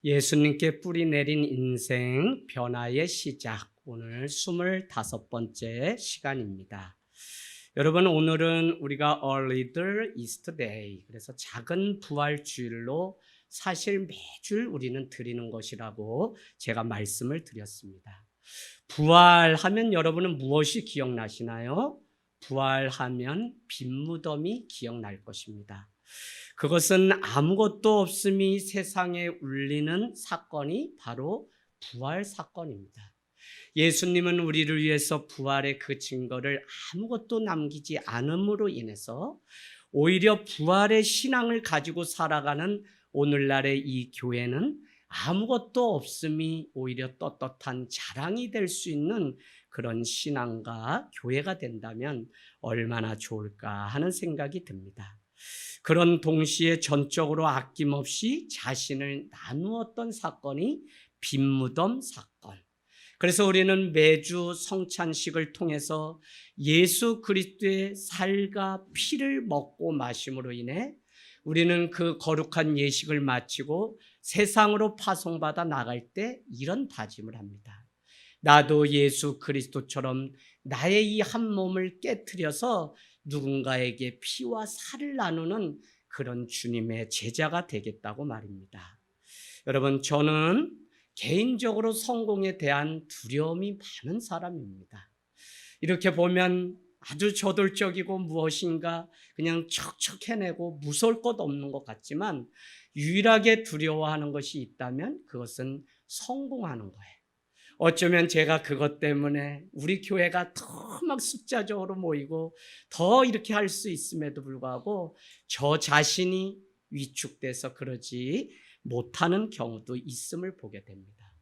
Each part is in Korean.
예수님께 뿌리 내린 인생 변화의 시작, 오늘 25번째 시간입니다. 여러분, 오늘은 우리가 A Little Easter Day, 그래서 작은 부활주일로 사실 매주 우리는 드리는 것이라고 제가 말씀을 드렸습니다. 부활하면 여러분은 무엇이 기억나시나요? 부활하면 빈무덤이 기억날 것입니다. 그것은 아무것도 없음이 세상에 울리는 사건이 바로 부활 사건입니다. 예수님은 우리를 위해서 부활의 그 증거를 아무것도 남기지 않음으로 인해서 오히려 부활의 신앙을 가지고 살아가는 오늘날의 이 교회는 아무것도 없음이 오히려 떳떳한 자랑이 될 수 있는 그런 신앙과 교회가 된다면 얼마나 좋을까 하는 생각이 듭니다. 그런 동시에 전적으로 아낌없이 자신을 나누었던 사건이 빈무덤 사건. 그래서 우리는 매주 성찬식을 통해서 예수 그리스도의 살과 피를 먹고 마심으로 인해 우리는 그 거룩한 예식을 마치고 세상으로 파송받아 나갈 때 이런 다짐을 합니다. 나도 예수 그리스도처럼 나의 이 한 몸을 깨트려서 누군가에게 피와 살을 나누는 그런 주님의 제자가 되겠다고 말입니다. 여러분, 저는 개인적으로 성공에 대한 두려움이 많은 사람입니다. 이렇게 보면 아주 저돌적이고 무엇인가 그냥 척척 해내고 무서울 것 없는 것 같지만 유일하게 두려워하는 것이 있다면 그것은 성공하는 거예요. 어쩌면 제가 그것 때문에 우리 교회가 더 막 숫자적으로 모이고 더 이렇게 할 수 있음에도 불구하고 저 자신이 위축돼서 그러지 못하는 경우도 있음을 보게 됩니다.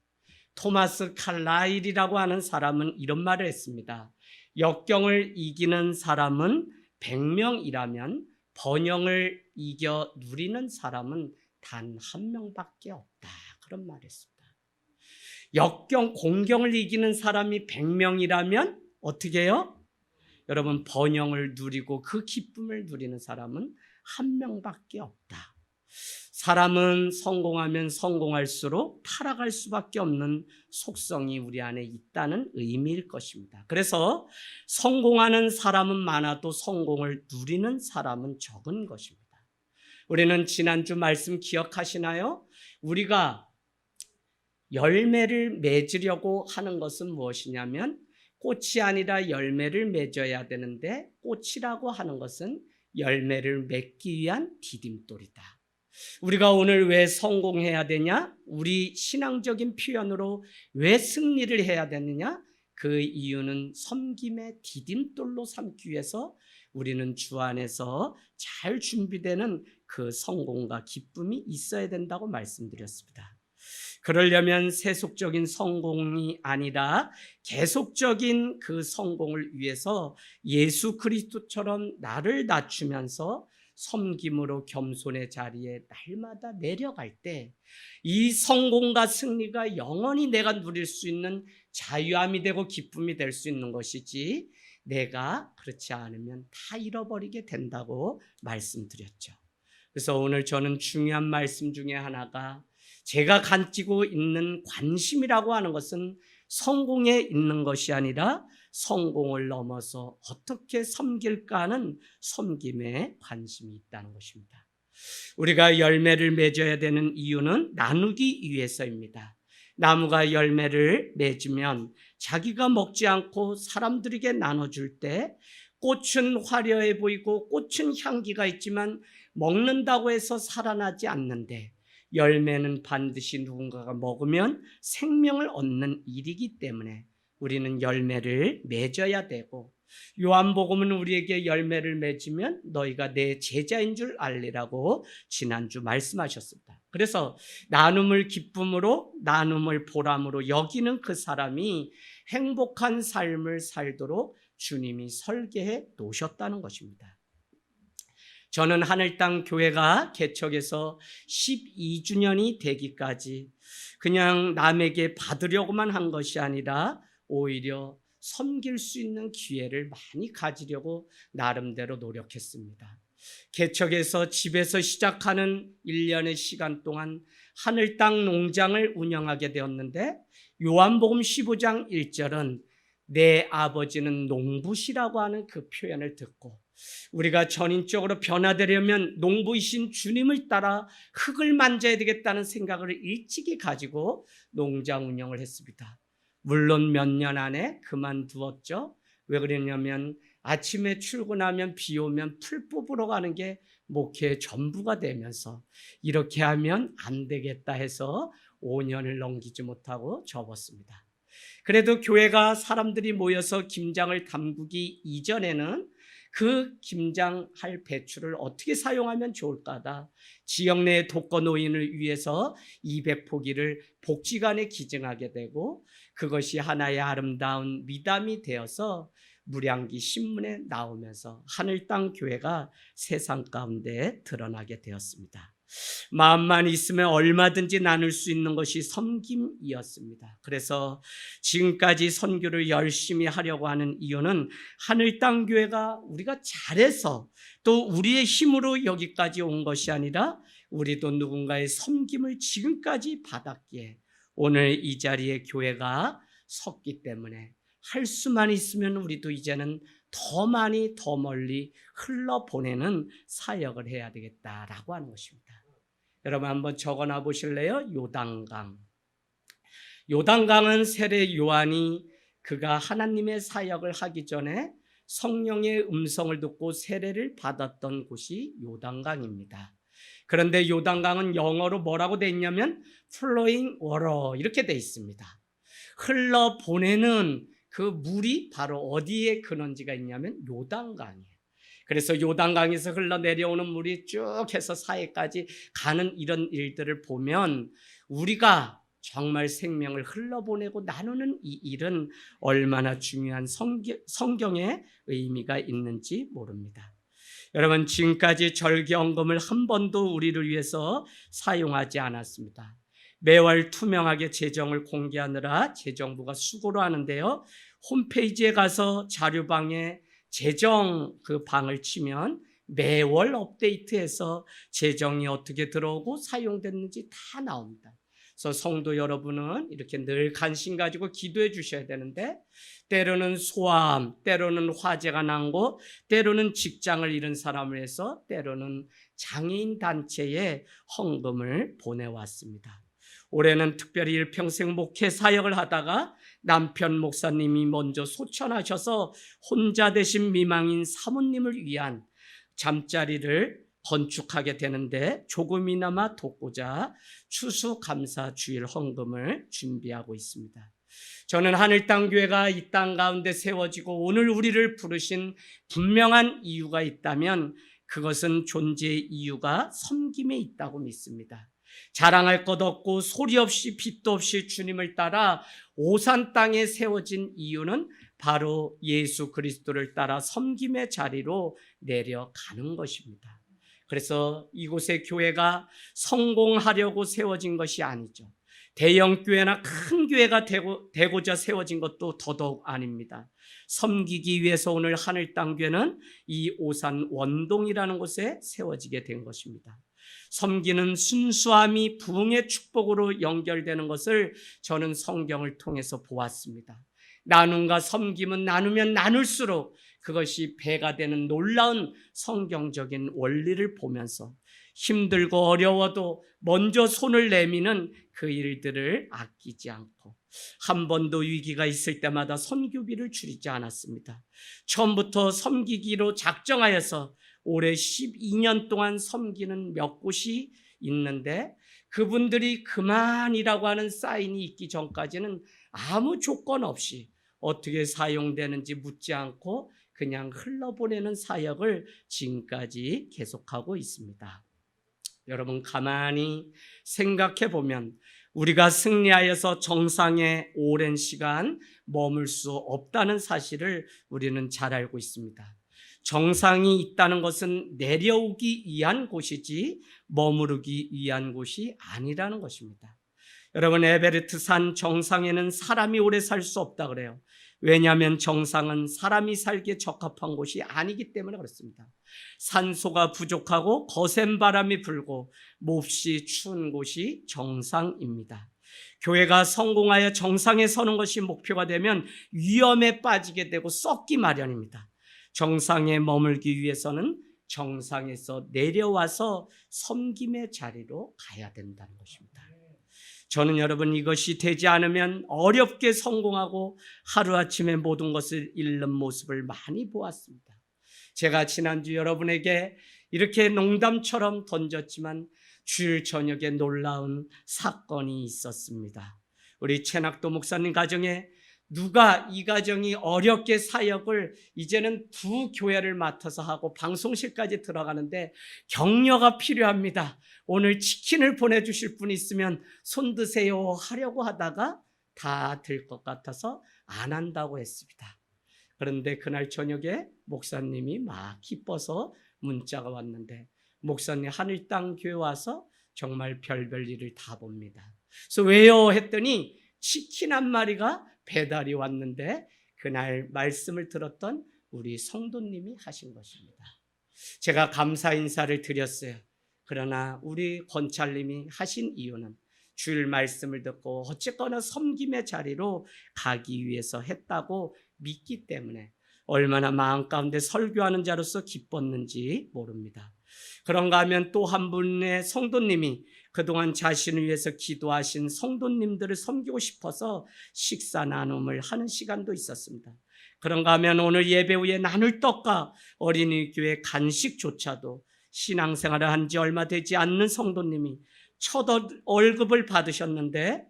토마스 칼라일이라고 하는 사람은 이런 말을 했습니다. 역경을 이기는 사람은 100명이라면 번영을 이겨 누리는 사람은 단 한 명밖에 없다. 그런 말을 했습니다. 역경, 공경을 이기는 사람이 100명이라면 어떻게 해요? 여러분, 번영을 누리고 그 기쁨을 누리는 사람은 한 명밖에 없다. 사람은 성공하면 성공할수록 타락할 수밖에 없는 속성이 우리 안에 있다는 의미일 것입니다. 그래서 성공하는 사람은 많아도 성공을 누리는 사람은 적은 것입니다. 우리는 지난주 말씀 기억하시나요? 우리가 열매를 맺으려고 하는 것은 무엇이냐면 꽃이 아니라 열매를 맺어야 되는데 꽃이라고 하는 것은 열매를 맺기 위한 디딤돌이다. 우리가 오늘 왜 성공해야 되냐? 우리 신앙적인 표현으로 왜 승리를 해야 되느냐? 그 이유는 섬김의 디딤돌로 삼기 위해서 우리는 주 안에서 잘 준비되는 그 성공과 기쁨이 있어야 된다고 말씀드렸습니다. 그러려면 세속적인 성공이 아니라 계속적인 그 성공을 위해서 예수 그리스도처럼 나를 낮추면서 섬김으로 겸손의 자리에 날마다 내려갈 때 이 성공과 승리가 영원히 내가 누릴 수 있는 자유함이 되고 기쁨이 될 수 있는 것이지 내가 그렇지 않으면 다 잃어버리게 된다고 말씀드렸죠. 그래서 오늘 저는 중요한 말씀 중에 하나가 제가 가지고 있는 관심이라고 하는 것은 성공에 있는 것이 아니라 성공을 넘어서 어떻게 섬길까 하는 섬김에 관심이 있다는 것입니다. 우리가 열매를 맺어야 되는 이유는 나누기 위해서입니다. 나무가 열매를 맺으면 자기가 먹지 않고 사람들에게 나눠줄 때 꽃은 화려해 보이고 꽃은 향기가 있지만 먹는다고 해서 살아나지 않는데 열매는 반드시 누군가가 먹으면 생명을 얻는 일이기 때문에 우리는 열매를 맺어야 되고 요한복음은 우리에게 열매를 맺으면 너희가 내 제자인 줄 알리라고 지난주 말씀하셨습니다. 그래서 나눔을 기쁨으로 나눔을 보람으로 여기는 그 사람이 행복한 삶을 살도록 주님이 설계해 놓으셨다는 것입니다. 저는 하늘땅 교회가 개척해서 12주년이 되기까지 그냥 남에게 받으려고만 한 것이 아니라 오히려 섬길 수 있는 기회를 많이 가지려고 나름대로 노력했습니다. 개척해서 집에서 시작하는 1년의 시간 동안 하늘 땅 농장을 운영하게 되었는데 요한복음 15장 1절은 내 아버지는 농부시라고 하는 그 표현을 듣고 우리가 전인적으로 변화되려면 농부이신 주님을 따라 흙을 만져야 되겠다는 생각을 일찍이 가지고 농장 운영을 했습니다. 물론 몇 년 안에 그만두었죠. 왜 그랬냐면 아침에 출근하면 비 오면 풀 뽑으러 가는 게 목회의 전부가 되면서 이렇게 하면 안 되겠다 해서 5년을 넘기지 못하고 접었습니다. 그래도 교회가 사람들이 모여서 김장을 담그기 이전에는 그 김장할 배추를 어떻게 사용하면 좋을까다 지역 내 독거노인을 위해서 200포기를 복지관에 기증하게 되고 그것이 하나의 아름다운 미담이 되어서 무량기 신문에 나오면서 하늘 땅 교회가 세상 가운데 드러나게 되었습니다. 마음만 있으면 얼마든지 나눌 수 있는 것이 섬김이었습니다. 그래서 지금까지 선교를 열심히 하려고 하는 이유는 하늘 땅 교회가 우리가 잘해서 또 우리의 힘으로 여기까지 온 것이 아니라 우리도 누군가의 섬김을 지금까지 받았기에 오늘 이 자리에 교회가 섰기 때문에 할 수만 있으면 우리도 이제는 더 많이 더 멀리 흘러보내는 사역을 해야 되겠다라고 하는 것입니다. 여러분 한번 적어놔 보실래요? 요단강. 요단강은 세례 요한이 그가 하나님의 사역을 하기 전에 성령의 음성을 듣고 세례를 받았던 곳이 요단강입니다. 그런데 요단강은 영어로 뭐라고 돼 있냐면 flowing water 이렇게 돼 있습니다. 흘러보내는 그 물이 바로 어디에 근원지가 있냐면 요단강이에요. 그래서 요단강에서 흘러내려오는 물이 쭉 해서 사해까지 가는 이런 일들을 보면 우리가 정말 생명을 흘러보내고 나누는 이 일은 얼마나 중요한 성경의 의미가 있는지 모릅니다. 여러분 지금까지 절기헌금을 한 번도 우리를 위해서 사용하지 않았습니다. 매월 투명하게 재정을 공개하느라 재정부가 수고를 하는데요. 홈페이지에 가서 자료방에 재정 그 방을 치면 매월 업데이트해서 재정이 어떻게 들어오고 사용됐는지 다 나옵니다. 그래서 성도 여러분은 이렇게 늘 관심 가지고 기도해 주셔야 되는데 때로는 소아암, 때로는 화재가 난 곳, 때로는 직장을 잃은 사람을 해서 때로는 장애인 단체에 헌금을 보내왔습니다. 올해는 특별히 일평생 목회 사역을 하다가 남편 목사님이 먼저 소천하셔서 혼자 되신 미망인 사모님을 위한 잠자리를 건축하게 되는데 조금이나마 돕고자 추수감사 주일 헌금을 준비하고 있습니다. 저는 하늘 땅 교회가 이 땅 가운데 세워지고 오늘 우리를 부르신 분명한 이유가 있다면 그것은 존재의 이유가 섬김에 있다고 믿습니다. 자랑할 것 없고 소리 없이 빛도 없이 주님을 따라 오산 땅에 세워진 이유는 바로 예수 그리스도를 따라 섬김의 자리로 내려가는 것입니다. 그래서 이곳의 교회가 성공하려고 세워진 것이 아니죠. 대형 교회나 큰 교회가 되고자 세워진 것도 더더욱 아닙니다. 섬기기 위해서 오늘 하늘 땅 교회는 이 오산 원동이라는 곳에 세워지게 된 것입니다. 섬기는 순수함이 부흥의 축복으로 연결되는 것을 저는 성경을 통해서 보았습니다. 나눔과 섬김은 나누면 나눌수록 그것이 배가 되는 놀라운 성경적인 원리를 보면서 힘들고 어려워도 먼저 손을 내미는 그 일들을 아끼지 않고 한 번도 위기가 있을 때마다 선교비를 줄이지 않았습니다. 처음부터 섬기기로 작정하여서 올해 12년 동안 섬기는 몇 곳이 있는데 그분들이 그만이라고 하는 사인이 있기 전까지는 아무 조건 없이 어떻게 사용되는지 묻지 않고 그냥 흘러보내는 사역을 지금까지 계속하고 있습니다. 여러분 가만히 생각해 보면 우리가 승리하여서 정상에 오랜 시간 머물 수 없다는 사실을 우리는 잘 알고 있습니다. 정상이 있다는 것은 내려오기 위한 곳이지 머무르기 위한 곳이 아니라는 것입니다. 여러분, 에베레스트 산 정상에는 사람이 오래 살 수 없다 그래요. 왜냐하면 정상은 사람이 살기에 적합한 곳이 아니기 때문에 그렇습니다. 산소가 부족하고 거센 바람이 불고 몹시 추운 곳이 정상입니다. 교회가 성공하여 정상에 서는 것이 목표가 되면 위험에 빠지게 되고 썩기 마련입니다. 정상에 머물기 위해서는 정상에서 내려와서 섬김의 자리로 가야 된다는 것입니다. 저는 여러분, 이것이 되지 않으면 어렵게 성공하고 하루아침에 모든 것을 잃는 모습을 많이 보았습니다. 제가 지난주 여러분에게 이렇게 농담처럼 던졌지만 주일 저녁에 놀라운 사건이 있었습니다. 우리 최낙도 목사님 가정에 누가 이 가정이 어렵게 사역을 이제는 두 교회를 맡아서 하고 방송실까지 들어가는데 격려가 필요합니다. 오늘 치킨을 보내주실 분이 있으면 손 드세요 하려고 하다가 다 될 것 같아서 안 한다고 했습니다. 그런데 그날 저녁에 목사님이 막 기뻐서 문자가 왔는데, 목사님 하늘 땅 교회 와서 정말 별별 일을 다 봅니다. 그래서 왜요 했더니 치킨 한 마리가 배달이 왔는데 그날 말씀을 들었던 우리 성도님이 하신 것입니다. 제가 감사 인사를 드렸어요. 그러나 우리 권찰님이 하신 이유는 주일 말씀을 듣고 어쨌거나 섬김의 자리로 가기 위해서 했다고 믿기 때문에 얼마나 마음 가운데 설교하는 자로서 기뻤는지 모릅니다. 그런가 하면 또 한 분의 성도님이 그동안 자신을 위해서 기도하신 성도님들을 섬기고 싶어서 식사 나눔을 하는 시간도 있었습니다. 그런가 하면 오늘 예배 후에 나눌 떡과 어린이 교회 간식조차도 신앙생활을 한 지 얼마 되지 않는 성도님이 첫 월급을 받으셨는데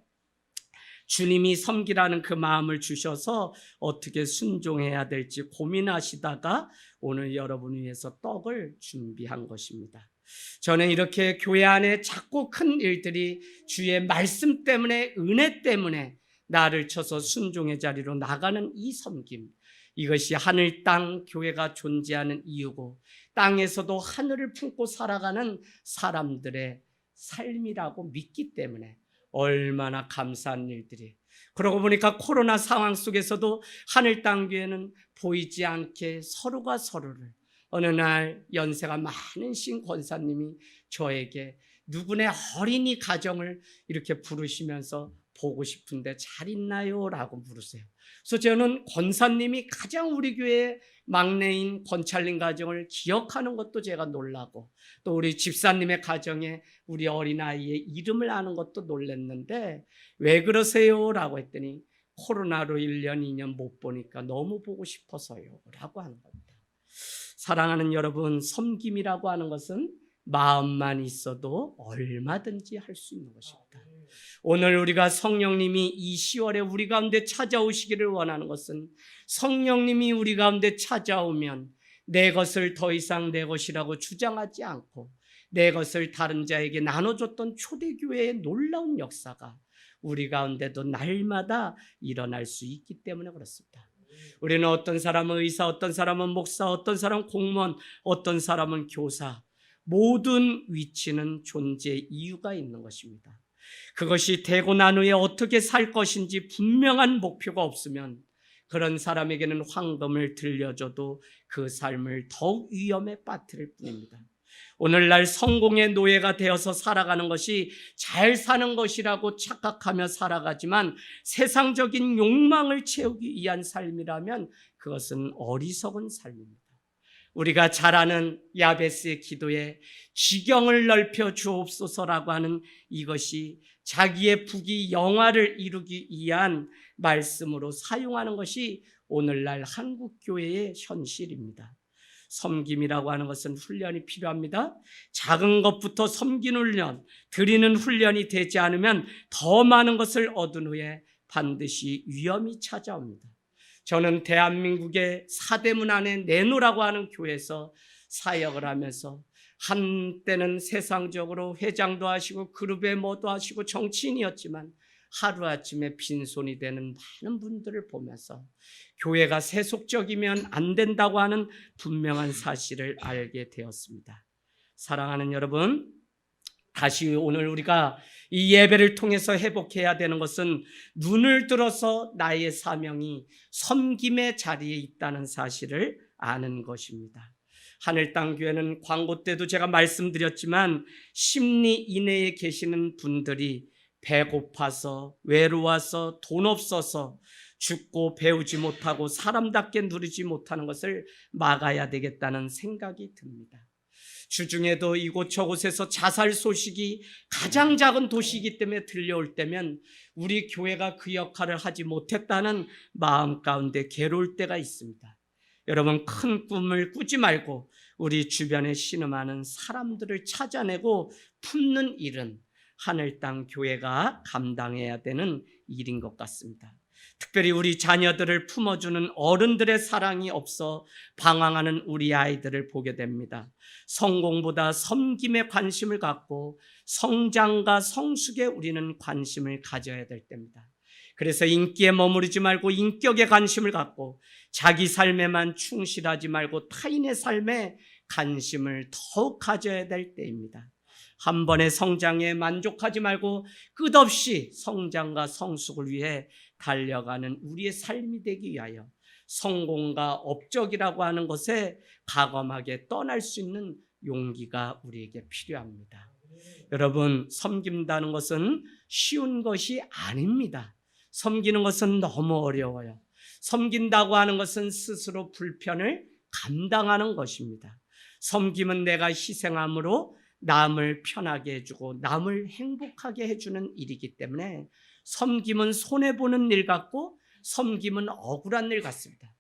주님이 섬기라는 그 마음을 주셔서 어떻게 순종해야 될지 고민하시다가 오늘 여러분을 위해서 떡을 준비한 것입니다. 저는 이렇게 교회 안에 작고 큰 일들이 주의 말씀 때문에, 은혜 때문에 나를 쳐서 순종의 자리로 나가는 이 섬김, 이것이 하늘 땅 교회가 존재하는 이유고 땅에서도 하늘을 품고 살아가는 사람들의 삶이라고 믿기 때문에 얼마나 감사한 일들이. 그러고 보니까 코로나 상황 속에서도 하늘 땅 교회는 보이지 않게 서로가 서로를, 어느 날 연세가 많으신 권사님이 저에게 누구네 어린이 가정을 이렇게 부르시면서 보고 싶은데 잘 있나요? 라고 물으세요. 그래서 저는 권사님이 가장 우리 교회의 막내인 권찰림 가정을 기억하는 것도 제가 놀라고, 또 우리 집사님의 가정에 우리 어린아이의 이름을 아는 것도 놀랐는데 왜 그러세요? 라고 했더니 코로나로 1년, 2년 못 보니까 너무 보고 싶어서요 라고 하는 겁니다. 사랑하는 여러분, 섬김이라고 하는 것은 마음만 있어도 얼마든지 할 수 있는 것입니다. 오늘 우리가 성령님이 이 10월에 우리 가운데 찾아오시기를 원하는 것은, 성령님이 우리 가운데 찾아오면 내 것을 더 이상 내 것이라고 주장하지 않고 내 것을 다른 자에게 나눠줬던 초대교회의 놀라운 역사가 우리 가운데도 날마다 일어날 수 있기 때문에 그렇습니다. 우리는 어떤 사람은 의사, 어떤 사람은 목사, 어떤 사람은 공무원, 어떤 사람은 교사, 모든 위치는 존재 이유가 있는 것입니다. 그것이 되고 난 후에 어떻게 살 것인지 분명한 목표가 없으면 그런 사람에게는 황금을 들려줘도 그 삶을 더욱 위험에 빠뜨릴 뿐입니다. 오늘날 성공의 노예가 되어서 살아가는 것이 잘 사는 것이라고 착각하며 살아가지만 세상적인 욕망을 채우기 위한 삶이라면 그것은 어리석은 삶입니다. 우리가 잘 아는 야베스의 기도에 지경을 넓혀 주옵소서라고 하는 이것이 자기의 부귀 영화를 이루기 위한 말씀으로 사용하는 것이 오늘날 한국교회의 현실입니다. 섬김이라고 하는 것은 훈련이 필요합니다. 작은 것부터 섬기는 훈련, 드리는 훈련이 되지 않으면 더 많은 것을 얻은 후에 반드시 위험이 찾아옵니다. 저는 대한민국의 사대문 안에 내노라고 하는 교회에서 사역을 하면서 한때는 세상적으로 회장도 하시고 그룹에 뭐도 하시고 정치인이었지만 하루아침에 빈손이 되는 많은 분들을 보면서 교회가 세속적이면 안 된다고 하는 분명한 사실을 알게 되었습니다. 사랑하는 여러분, 다시 오늘 우리가 이 예배를 통해서 회복해야 되는 것은 눈을 들어서 나의 사명이 섬김의 자리에 있다는 사실을 아는 것입니다. 하늘땅교회는 광고 때도 제가 말씀드렸지만 심리 이내에 계시는 분들이 배고파서 외로워서 돈 없어서 죽고 배우지 못하고 사람답게 누리지 못하는 것을 막아야 되겠다는 생각이 듭니다. 주중에도 이곳 저곳에서 자살 소식이 가장 작은 도시이기 때문에 들려올 때면 우리 교회가 그 역할을 하지 못했다는 마음 가운데 괴로울 때가 있습니다. 여러분, 큰 꿈을 꾸지 말고 우리 주변에 신음하는 사람들을 찾아내고 품는 일은 하늘 땅 교회가 감당해야 되는 일인 것 같습니다. 특별히 우리 자녀들을 품어주는 어른들의 사랑이 없어 방황하는 우리 아이들을 보게 됩니다. 성공보다 섬김에 관심을 갖고 성장과 성숙에 우리는 관심을 가져야 될 때입니다. 그래서 인기에 머무르지 말고 인격에 관심을 갖고 자기 삶에만 충실하지 말고 타인의 삶에 관심을 더욱 가져야 될 때입니다. 한 번의 성장에 만족하지 말고 끝없이 성장과 성숙을 위해 달려가는 우리의 삶이 되기 위하여 성공과 업적이라고 하는 것에 과감하게 떠날 수 있는 용기가 우리에게 필요합니다. 여러분, 섬긴다는 것은 쉬운 것이 아닙니다. 섬기는 것은 너무 어려워요. 섬긴다고 하는 것은 스스로 불편을 감당하는 것입니다. 섬김은 내가 희생함으로 남을 편하게 해주고 남을 행복하게 해주는 일이기 때문에 섬김은 손해보는 일 같고 섬김은 억울한 일 같습니다.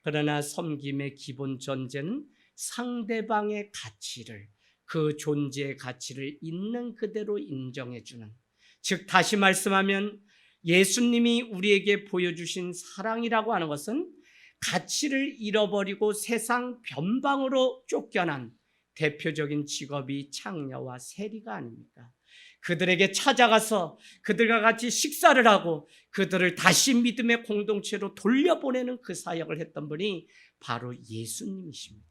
그러나 섬김의 기본 전제는 상대방의 가치를, 그 존재의 가치를 있는 그대로 인정해주는, 즉 다시 말씀하면 예수님이 우리에게 보여주신 사랑이라고 하는 것은 가치를 잃어버리고 세상 변방으로 쫓겨난 대표적인 직업이 창녀와 세리가 아닙니까? 그들에게 찾아가서 그들과 같이 식사를 하고 그들을 다시 믿음의 공동체로 돌려보내는 그 사역을 했던 분이 바로 예수님이십니다.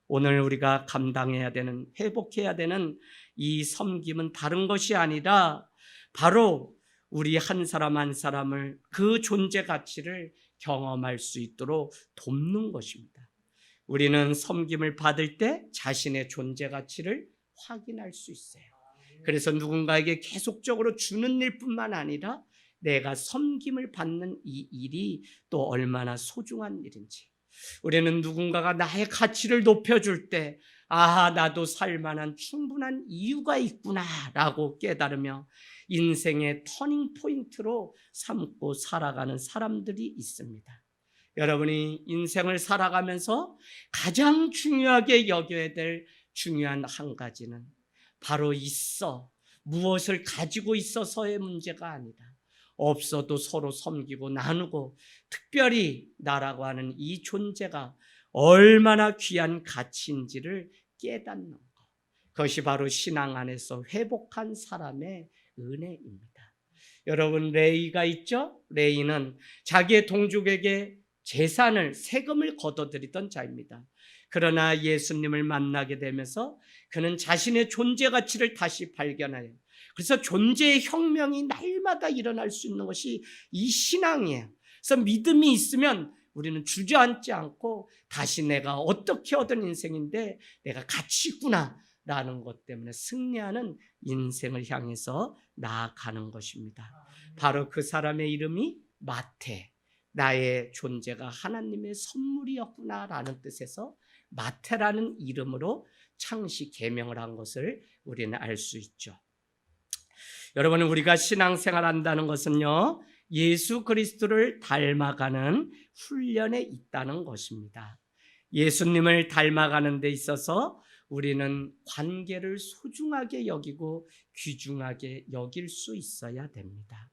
오늘 우리가 감당해야 되는, 회복해야 되는 이 섬김은 다른 것이 아니라 바로 우리 한 사람 한 사람을 그 존재 가치를 경험할 수 있도록 돕는 것입니다. 우리는 섬김을 받을 때 자신의 존재 가치를 확인할 수 있어요. 그래서 누군가에게 계속적으로 주는 일뿐만 아니라 내가 섬김을 받는 이 일이 또 얼마나 소중한 일인지, 우리는 누군가가 나의 가치를 높여줄 때 나도 살만한 충분한 이유가 있구나 라고 깨달으며 인생의 터닝 포인트로 삼고 살아가는 사람들이 있습니다. 여러분이 인생을 살아가면서 가장 중요하게 여겨야 될 중요한 한 가지는 바로 무엇을 가지고 있어서의 문제가 아니라 없어도 서로 섬기고 나누고 특별히 나라고 하는 이 존재가 얼마나 귀한 가치인지를 깨닫는 것, 그것이 바로 신앙 안에서 회복한 사람의 은혜입니다. 여러분, 레위가 있죠? 레위는 자기의 동족에게 재산을, 세금을 걷어들이던 자입니다. 그러나 예수님을 만나게 되면서 그는 자신의 존재 가치를 다시 발견해요. 그래서 존재의 혁명이 날마다 일어날 수 있는 것이 이 신앙이에요. 그래서 믿음이 있으면 우리는 주저앉지 않고 다시 내가 어떻게 얻은 인생인데 내가 가치 있구나 라는 것 때문에 승리하는 인생을 향해서 나아가는 것입니다. 바로 그 사람의 이름이 마태, 나의 존재가 하나님의 선물이었구나 라는 뜻에서 마태라는 이름으로 창시 계명을 한 것을 우리는 알 수 있죠. 여러분, 우리가 신앙생활 한다는 것은요, 예수 그리스도를 닮아가는 훈련에 있다는 것입니다. 예수님을 닮아가는 데 있어서 우리는 관계를 소중하게 여기고 귀중하게 여길 수 있어야 됩니다.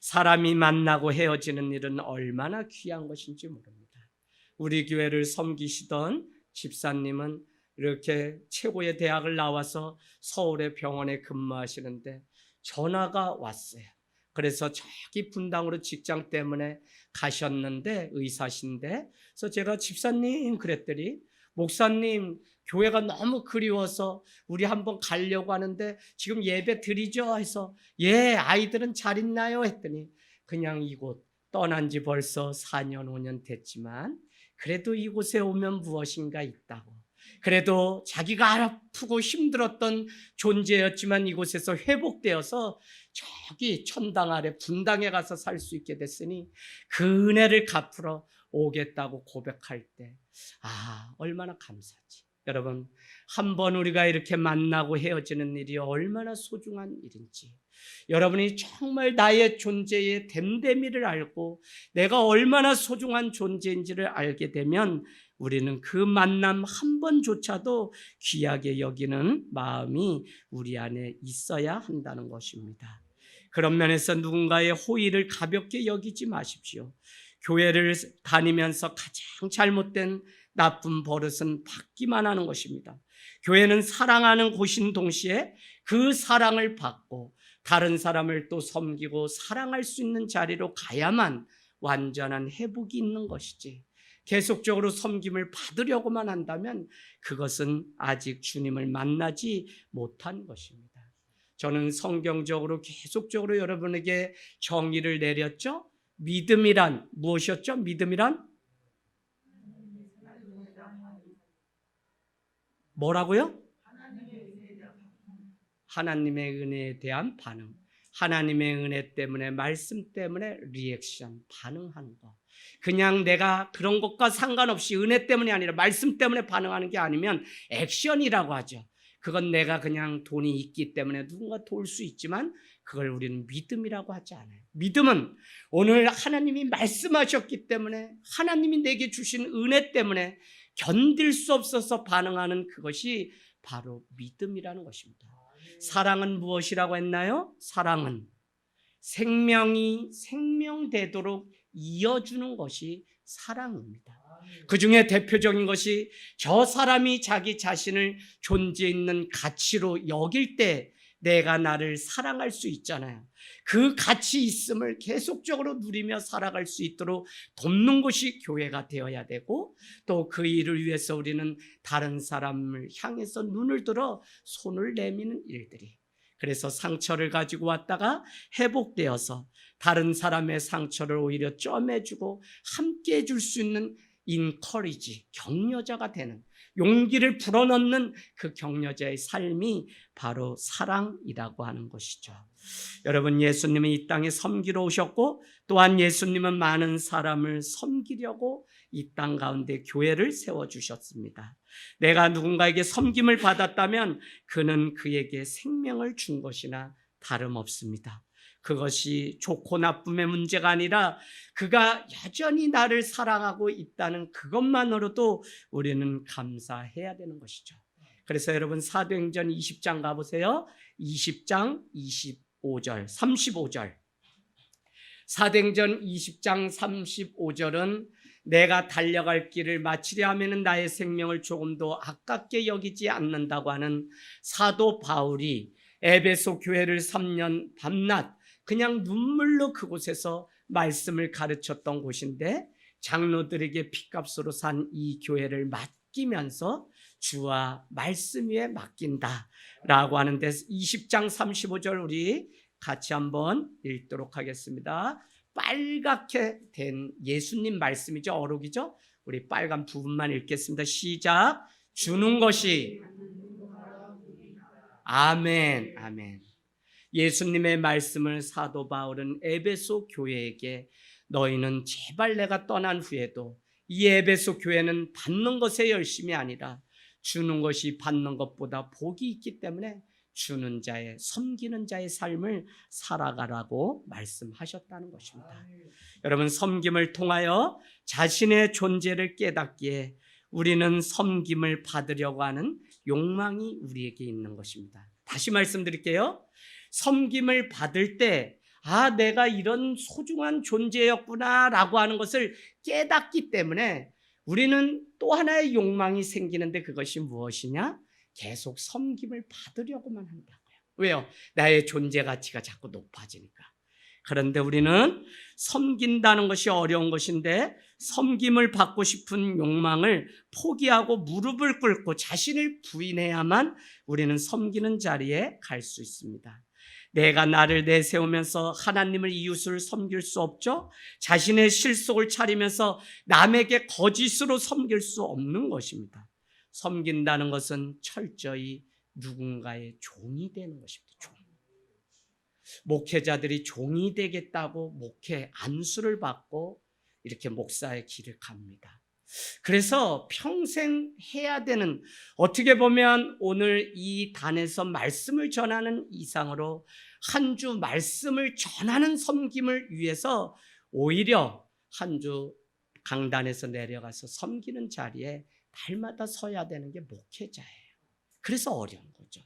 사람이 만나고 헤어지는 일은 얼마나 귀한 것인지 모릅니다. 우리 교회를 섬기시던 집사님은 이렇게 최고의 대학을 나와서 서울의 병원에 근무하시는데 전화가 왔어요. 그래서 저기 분당으로 직장 때문에 가셨는데, 의사신데, 그래서 제가 집사님 그랬더니 목사님, 교회가 너무 그리워서 우리 한번 가려고 하는데 지금 예배 드리죠? 해서 예, 아이들은 잘 있나요? 했더니 그냥 이곳 떠난 지 벌써 4년, 5년 됐지만 그래도 이곳에 오면 무엇인가 있다고. 그래도 자기가 아프고 힘들었던 존재였지만 이곳에서 회복되어서 저기 천당 아래 분당에 가서 살 수 있게 됐으니 그 은혜를 갚으러 오겠다고 고백할 때 얼마나 감사하지. 여러분, 한번 우리가 이렇게 만나고 헤어지는 일이 얼마나 소중한 일인지, 여러분이 정말 나의 존재의 됨됨이를 알고 내가 얼마나 소중한 존재인지를 알게 되면 우리는 그 만남 한 번조차도 귀하게 여기는 마음이 우리 안에 있어야 한다는 것입니다. 그런 면에서 누군가의 호의를 가볍게 여기지 마십시오. 교회를 다니면서 가장 잘못된 나쁜 버릇은 받기만 하는 것입니다. 교회는 사랑하는 곳인 동시에 그 사랑을 받고 다른 사람을 또 섬기고 사랑할 수 있는 자리로 가야만 완전한 회복이 있는 것이지, 계속적으로 섬김을 받으려고만 한다면 그것은 아직 주님을 만나지 못한 것입니다. 저는 성경적으로 계속적으로 여러분에게 정의를 내렸죠. 믿음이란 무엇이었죠? 믿음이란 뭐라고요? 하나님의 은혜에 대한 반응. 하나님의 은혜 때문에, 말씀 때문에 리액션, 반응하는 거. 그냥 내가 그런 것과 상관없이 은혜 때문이 아니라 말씀 때문에 반응하는 게 아니면 액션이라고 하죠. 그건 내가 그냥 돈이 있기 때문에 누군가 도울 수 있지만 그걸 우리는 믿음이라고 하지 않아요. 믿음은 오늘 하나님이 말씀하셨기 때문에, 하나님이 내게 주신 은혜 때문에 견딜 수 없어서 반응하는 그것이 바로 믿음이라는 것입니다. 사랑은 무엇이라고 했나요? 사랑은 생명이 생명되도록 이어주는 것이 사랑입니다. 그 중에 대표적인 것이 저 사람이 자기 자신을 존재 있는 가치로 여길 때 내가 나를 사랑할 수 있잖아요. 그 가치 있음을 계속적으로 누리며 살아갈 수 있도록 돕는 것이 교회가 되어야 되고, 또 그 일을 위해서 우리는 다른 사람을 향해서 눈을 들어 손을 내미는 일들이, 그래서 상처를 가지고 왔다가 회복되어서 다른 사람의 상처를 오히려 쫌해주고 함께 해줄 수 있는 인커리지, 격려자가 되는, 용기를 불어넣는 그 격려자의 삶이 바로 사랑이라고 하는 것이죠. 여러분, 예수님은 이 땅에 섬기러 오셨고 또한 예수님은 많은 사람을 섬기려고 이 땅 가운데 교회를 세워주셨습니다. 내가 누군가에게 섬김을 받았다면 그는 그에게 생명을 준 것이나 다름없습니다. 그것이 좋고 나쁨의 문제가 아니라 그가 여전히 나를 사랑하고 있다는 그것만으로도 우리는 감사해야 되는 것이죠. 그래서 여러분, 사도행전 20장 가보세요. 20장 25절, 35절. 사도행전 20장 35절은 내가 달려갈 길을 마치려 하면 나의 생명을 조금도 아깝게 여기지 않는다고 하는 사도 바울이 에베소 교회를 3년 밤낮 그냥 눈물로 그곳에서 말씀을 가르쳤던 곳인데, 장로들에게 핏값으로 산 이 교회를 맡기면서 주와 말씀 위에 맡긴다라고 하는데, 20장 35절 우리 같이 한번 읽도록 하겠습니다. 빨갛게 된 예수님 말씀이죠. 어록이죠. 우리 빨간 부분만 읽겠습니다. 시작. 주는 것이 아멘, 아멘. 예수님의 말씀을 사도 바울은 에베소 교회에게 너희는 제발 내가 떠난 후에도 이 에베소 교회는 받는 것에 열심이 아니라 주는 것이 받는 것보다 복이 있기 때문에 주는 자의, 섬기는 자의 삶을 살아가라고 말씀하셨다는 것입니다. 여러분, 섬김을 통하여 자신의 존재를 깨닫기에 우리는 섬김을 받으려고 하는 욕망이 우리에게 있는 것입니다. 다시 말씀드릴게요. 섬김을 받을 때 내가 이런 소중한 존재였구나 라고 하는 것을 깨닫기 때문에 우리는 또 하나의 욕망이 생기는데, 그것이 무엇이냐? 계속 섬김을 받으려고만 한다고요. 왜요? 나의 존재 가치가 자꾸 높아지니까. 그런데 우리는 섬긴다는 것이 어려운 것인데 섬김을 받고 싶은 욕망을 포기하고 무릎을 꿇고 자신을 부인해야만 우리는 섬기는 자리에 갈 수 있습니다. 내가 나를 내세우면서 하나님을 이웃을 섬길 수 없죠. 자신의 실속을 차리면서 남에게 거짓으로 섬길 수 없는 것입니다. 섬긴다는 것은 철저히 누군가의 종이 되는 것입니다. 종. 목회자들이 종이 되겠다고 목회 안수를 받고 이렇게 목사의 길을 갑니다. 그래서 평생 해야 되는, 어떻게 보면 오늘 이 단에서 말씀을 전하는 이상으로 한 주 말씀을 전하는 섬김을 위해서 오히려 한 주 강단에서 내려가서 섬기는 자리에 날마다 서야 되는 게 목회자예요. 그래서 어려운 거죠.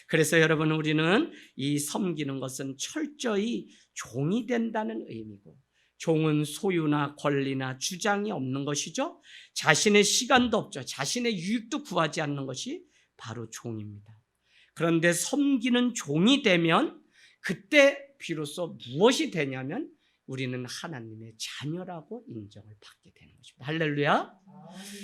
그래서 여러분, 우리는 이 섬기는 것은 철저히 종이 된다는 의미고, 종은 소유나 권리나 주장이 없는 것이죠. 자신의 시간도 없죠. 자신의 유익도 구하지 않는 것이 바로 종입니다. 그런데 섬기는 종이 되면 그때 비로소 무엇이 되냐면 우리는 하나님의 자녀라고 인정을 받게 되는 것입니다. 할렐루야.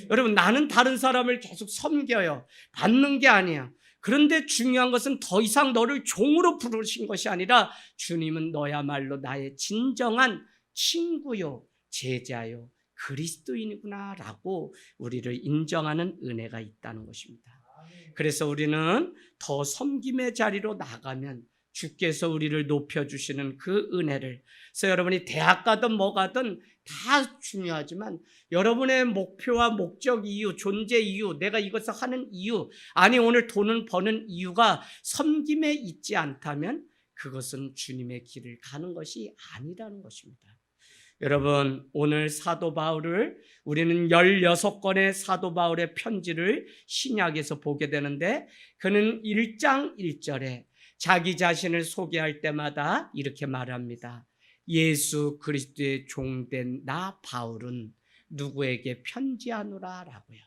여러분, 나는 다른 사람을 계속 섬겨요. 받는 게 아니야. 그런데 중요한 것은 더 이상 너를 종으로 부르신 것이 아니라 주님은 너야말로 나의 진정한 친구요, 제자요, 그리스도인이구나 라고 우리를 인정하는 은혜가 있다는 것입니다. 그래서 우리는 더 섬김의 자리로 나가면 주께서 우리를 높여주시는 그 은혜를, 그래서 여러분이 대학 가든 뭐 가든 다 중요하지만 여러분의 목표와 목적 이유, 존재 이유, 내가 이것을 하는 이유, 아니 오늘 돈을 버는 이유가 섬김에 있지 않다면 그것은 주님의 길을 가는 것이 아니라는 것입니다. 여러분, 오늘 사도 바울을 우리는 16권의 사도 바울의 편지를 신약에서 보게 되는데 그는 1장 1절에 자기 자신을 소개할 때마다 이렇게 말합니다. 예수 그리스도의 종된 나 바울은 누구에게 편지하노라 라고요.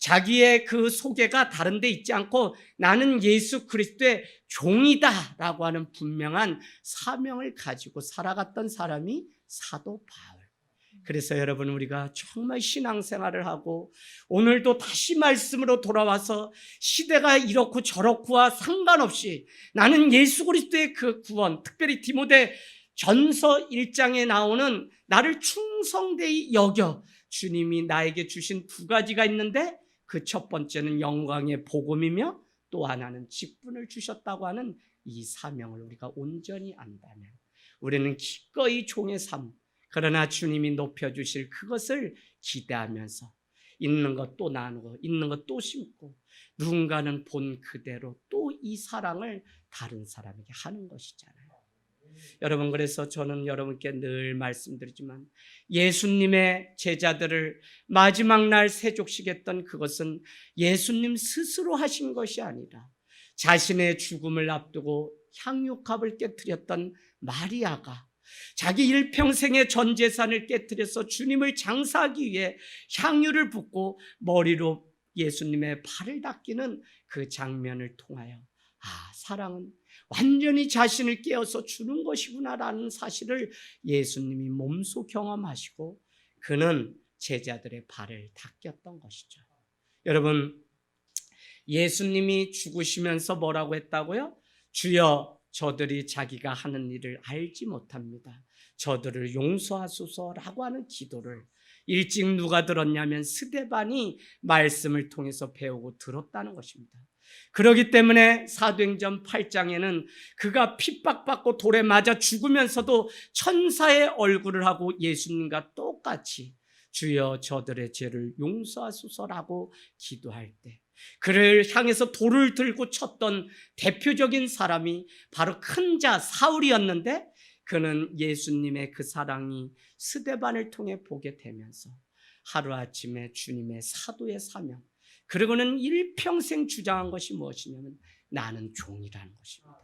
자기의 그 소개가 다른 데 있지 않고 나는 예수 그리스도의 종이다 라고 하는 분명한 사명을 가지고 살아갔던 사람이 사도 바울. 그래서 여러분, 우리가 정말 신앙생활을 하고 오늘도 다시 말씀으로 돌아와서 시대가 이렇고 저렇고와 상관없이 나는 예수 그리스도의 그 구원, 특별히 디모데 전서 1장에 나오는 나를 충성되이 여겨, 주님이 나에게 주신 두 가지가 있는데 그 첫 번째는 영광의 복음이며 또 하나는 직분을 주셨다고 하는 이 사명을 우리가 온전히 안다면 우리는 기꺼이 종의 삶, 그러나 주님이 높여주실 그것을 기대하면서 있는 것 또 나누고 있는 것 또 심고 누군가는 본 그대로 또 이 사랑을 다른 사람에게 하는 것이잖아요. 여러분, 그래서 저는 여러분께 늘 말씀드리지만 예수님의 제자들을 마지막 날 세족시켰던 그것은 예수님 스스로 하신 것이 아니라 자신의 죽음을 앞두고 향유값을 깨뜨렸던 마리아가 자기 일평생의 전 재산을 깨뜨려서 주님을 장사하기 위해 향유를 붓고 머리로 예수님의 발을 닦이는 그 장면을 통하여 사랑은 완전히 자신을 깨어서 주는 것이구나라는 사실을 예수님이 몸소 경험하시고 그는 제자들의 발을 닦였던 것이죠. 여러분, 예수님이 죽으시면서 뭐라고 했다고요? 주여, 저들이 자기가 하는 일을 알지 못합니다. 저들을 용서하소서라고 하는 기도를 일찍 누가 들었냐면 스데반이 말씀을 통해서 배우고 들었다는 것입니다. 그렇기 때문에 사도행전 8장에는 그가 핍박받고 돌에 맞아 죽으면서도 천사의 얼굴을 하고 예수님과 똑같이 주여 저들의 죄를 용서하소서라고 기도할 때 그를 향해서 돌을 들고 쳤던 대표적인 사람이 바로 큰 자 사울이었는데 그는 예수님의 그 사랑이 스데반을 통해 보게 되면서 하루아침에 주님의 사도의 사명, 그리고는 일평생 주장한 것이 무엇이냐면 나는 종이라는 것입니다.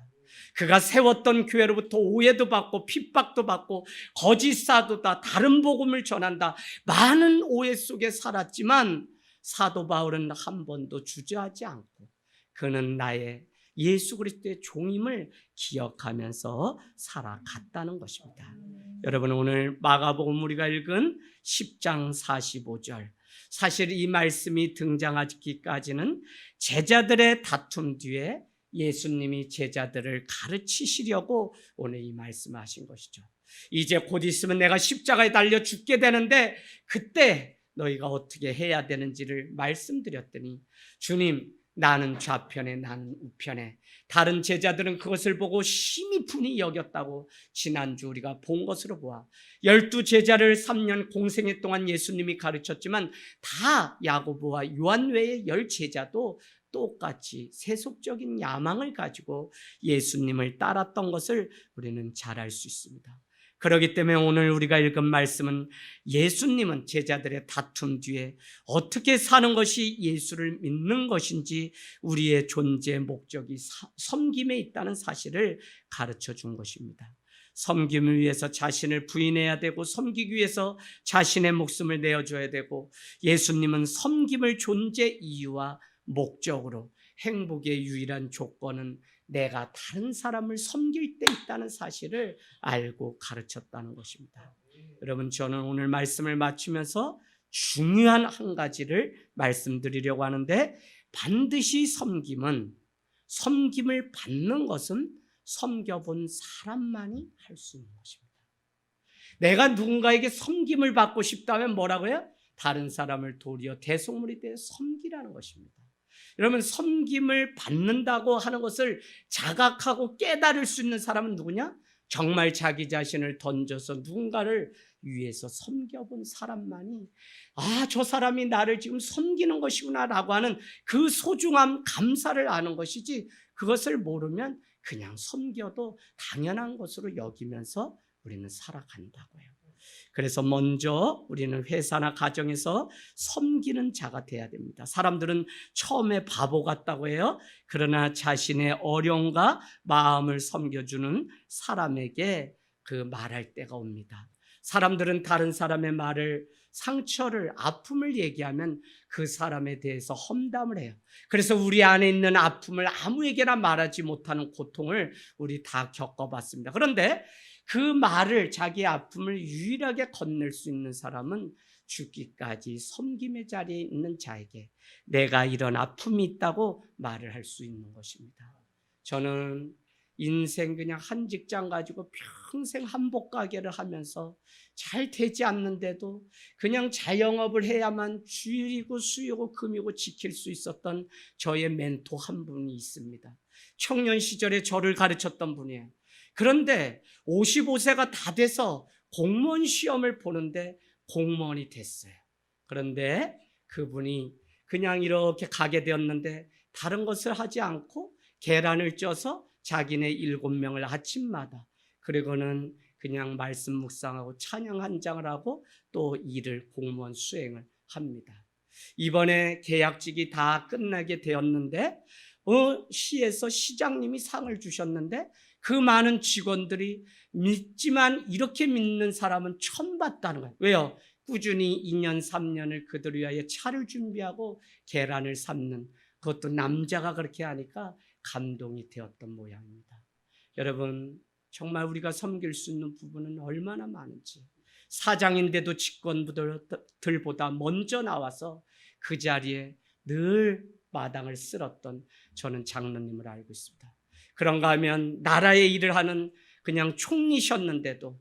그가 세웠던 교회로부터 오해도 받고 핍박도 받고 거짓 사도다, 다른 복음을 전한다, 많은 오해 속에 살았지만 사도 바울은 한 번도 주저하지 않고 그는 나의 예수 그리스도의 종임을 기억하면서 살아갔다는 것입니다. 여러분, 오늘 마가복음 우리가 읽은 10장 45절, 사실 이 말씀이 등장하기까지는 제자들의 다툼 뒤에 예수님이 제자들을 가르치시려고 오늘 이 말씀을 하신 것이죠. 이제 곧 있으면 내가 십자가에 달려 죽게 되는데 그때 너희가 어떻게 해야 되는지를 말씀드렸더니, 주님, 나는 좌편에 나는 우편에, 다른 제자들은 그것을 보고 심히 분이 여겼다고 지난주 우리가 본 것으로 보아 12제자를 3년 공생애 동안 예수님이 가르쳤지만 다 야고보와 요한 외의 10제자도 똑같이 세속적인 야망을 가지고 예수님을 따랐던 것을 우리는 잘 알 수 있습니다. 그렇기 때문에 오늘 우리가 읽은 말씀은 예수님은 제자들의 다툼 뒤에 어떻게 사는 것이 예수를 믿는 것인지, 우리의 존재의 목적이 섬김에 있다는 사실을 가르쳐 준 것입니다. 섬김을 위해서 자신을 부인해야 되고, 섬기기 위해서 자신의 목숨을 내어줘야 되고, 예수님은 섬김을 존재 이유와 목적으로, 행복의 유일한 조건은 내가 다른 사람을 섬길 때 있다는 사실을 알고 가르쳤다는 것입니다. 여러분, 저는 오늘 말씀을 마치면서 중요한 한 가지를 말씀드리려고 하는데, 반드시 섬김을 받는 것은 섬겨본 사람만이 할 수 있는 것입니다. 내가 누군가에게 섬김을 받고 싶다면 뭐라고요? 다른 사람을 도리어 대속물이 되어 섬기라는 것입니다. 여러분, 섬김을 받는다고 하는 것을 자각하고 깨달을 수 있는 사람은 누구냐? 정말 자기 자신을 던져서 누군가를 위해서 섬겨본 사람만이, 저 사람이 나를 지금 섬기는 것이구나 라고 하는 그 소중함, 감사를 아는 것이지, 그것을 모르면 그냥 섬겨도 당연한 것으로 여기면서 우리는 살아간다고요. 그래서 먼저 우리는 회사나 가정에서 섬기는 자가 돼야 됩니다. 사람들은 처음에 바보 같다고 해요. 그러나 자신의 어려움과 마음을 섬겨주는 사람에게 그 말할 때가 옵니다. 사람들은 다른 사람의 말을, 상처를, 아픔을 얘기하면 그 사람에 대해서 험담을 해요. 그래서 우리 안에 있는 아픔을 아무에게나 말하지 못하는 고통을 우리 다 겪어봤습니다. 그런데 그 말을, 자기 아픔을 유일하게 건넬 수 있는 사람은 죽기까지 섬김의 자리에 있는 자에게 내가 이런 아픔이 있다고 말을 할 수 있는 것입니다. 저는 인생 그냥 한 직장 가지고 평생 한복 가게를 하면서 잘 되지 않는데도 그냥 자영업을 해야만 주일이고 수요고 금이고 지킬 수 있었던 저의 멘토 한 분이 있습니다. 청년 시절에 저를 가르쳤던 분이에요. 그런데 55세가 다 돼서 공무원 시험을 보는데 공무원이 됐어요. 그런데 그분이 그냥 이렇게 가게 되었는데 다른 것을 하지 않고 계란을 쪄서 자기네 7명을 아침마다, 그리고는 그냥 말씀 묵상하고 찬양 한 장을 하고 또 일을, 공무원 수행을 합니다. 이번에 계약직이 다 끝나게 되었는데 시에서 시장님이 상을 주셨는데 그 많은 직원들이 믿지만 이렇게 믿는 사람은 처음 봤다는 거예요. 왜요? 꾸준히 2년 3년을 그들 위하여 차를 준비하고 계란을 삶는, 그것도 남자가 그렇게 하니까 감동이 되었던 모양입니다. 여러분, 정말 우리가 섬길 수 있는 부분은 얼마나 많은지, 사장인데도 직원들보다 먼저 나와서 그 자리에 늘 마당을 쓸었던 저는 장로님을 알고 있습니다. 그런가 하면 나라의 일을 하는 그냥 총리셨는데도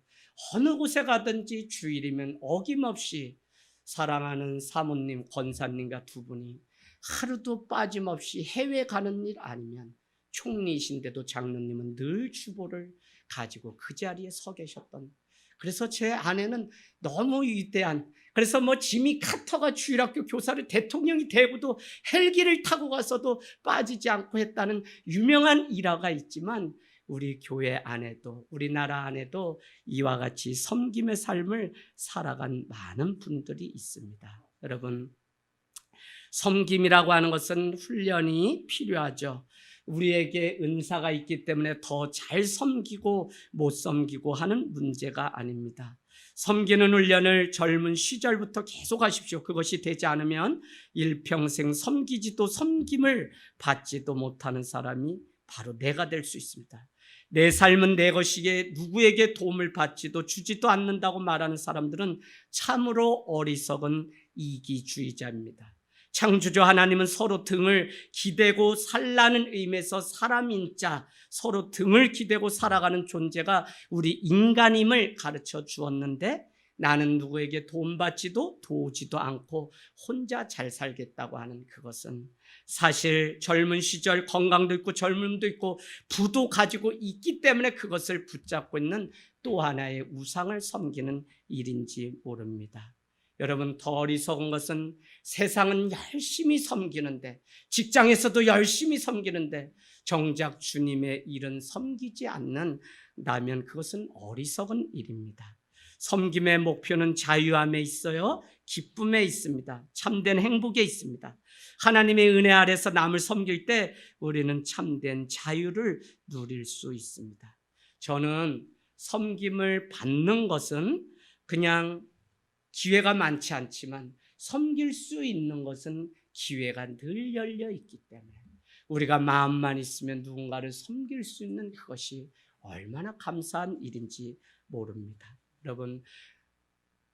어느 곳에 가든지 주일이면 어김없이 사랑하는 사모님, 권사님과 두 분이 하루도 빠짐없이 해외 가는 일 아니면, 총리이신데도 장로님은 늘 주보를 가지고 그 자리에 서 계셨던, 그래서 제 아내는 너무 위대한, 그래서 지미 카터가 주일학교 교사를 대통령이 되고도 헬기를 타고 가서도 빠지지 않고 했다는 유명한 일화가 있지만, 우리 교회 안에도, 우리나라 안에도 이와 같이 섬김의 삶을 살아간 많은 분들이 있습니다. 여러분, 섬김이라고 하는 것은 훈련이 필요하죠. 우리에게 은사가 있기 때문에 더 잘 섬기고 못 섬기고 하는 문제가 아닙니다. 섬기는 훈련을 젊은 시절부터 계속 하십시오. 그것이 되지 않으면 일평생 섬기지도 섬김을 받지도 못하는 사람이 바로 내가 될 수 있습니다. 내 삶은 내 것이기에 누구에게 도움을 받지도 주지도 않는다고 말하는 사람들은 참으로 어리석은 이기주의자입니다. 창조주 하나님은 서로 등을 기대고 살라는 의미에서 사람인 자, 서로 등을 기대고 살아가는 존재가 우리 인간임을 가르쳐 주었는데, 나는 누구에게 도움받지도 도우지도 않고 혼자 잘 살겠다고 하는 그것은 사실 젊은 시절 건강도 있고 젊음도 있고 부도 가지고 있기 때문에 그것을 붙잡고 있는 또 하나의 우상을 섬기는 일인지 모릅니다. 여러분, 더 어리석은 것은 세상은 열심히 섬기는데, 직장에서도 열심히 섬기는데 정작 주님의 일은 섬기지 않는다면 그것은 어리석은 일입니다. 섬김의 목표는 자유함에 있어요, 기쁨에 있습니다. 참된 행복에 있습니다. 하나님의 은혜 아래서 남을 섬길 때 우리는 참된 자유를 누릴 수 있습니다. 저는 섬김을 받는 것은 그냥 기회가 많지 않지만 섬길 수 있는 것은 기회가 늘 열려 있기 때문에 우리가 마음만 있으면 누군가를 섬길 수 있는 그것이 얼마나 감사한 일인지 모릅니다. 여러분,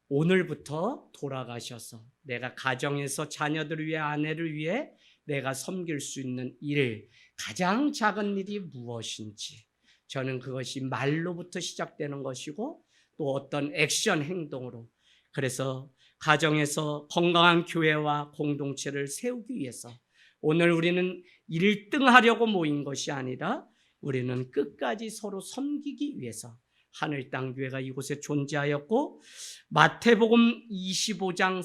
오늘부터 돌아가셔서 내가 가정에서 자녀들을 위해, 아내를 위해 내가 섬길 수 있는 일, 가장 작은 일이 무엇인지, 저는 그것이 말로부터 시작되는 것이고 또 어떤 액션 행동으로, 그래서 가정에서 건강한 교회와 공동체를 세우기 위해서 오늘 우리는 1등 하려고 모인 것이 아니라 우리는 끝까지 서로 섬기기 위해서 하늘 땅 교회가 이곳에 존재하였고, 마태복음 25장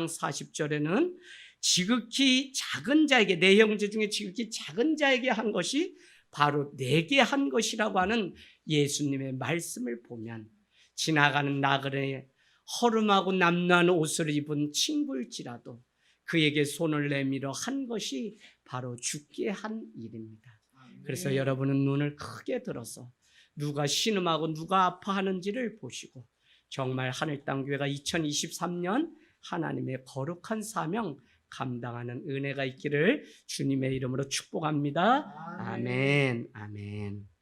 40절에는 지극히 작은 자에게, 내 형제 중에 지극히 작은 자에게 한 것이 바로 내게 한 것이라고 하는 예수님의 말씀을 보면, 지나가는 나그네에 허름하고 남루한 옷을 입은 친구일지라도 그에게 손을 내밀어 한 것이 바로 죽게 한 일입니다. 그래서 여러분은 눈을 크게 들어서 누가 신음하고 누가 아파하는지를 보시고 정말 하늘 땅 교회가 2023년 하나님의 거룩한 사명 감당하는 은혜가 있기를 주님의 이름으로 축복합니다. 아멘. 아멘.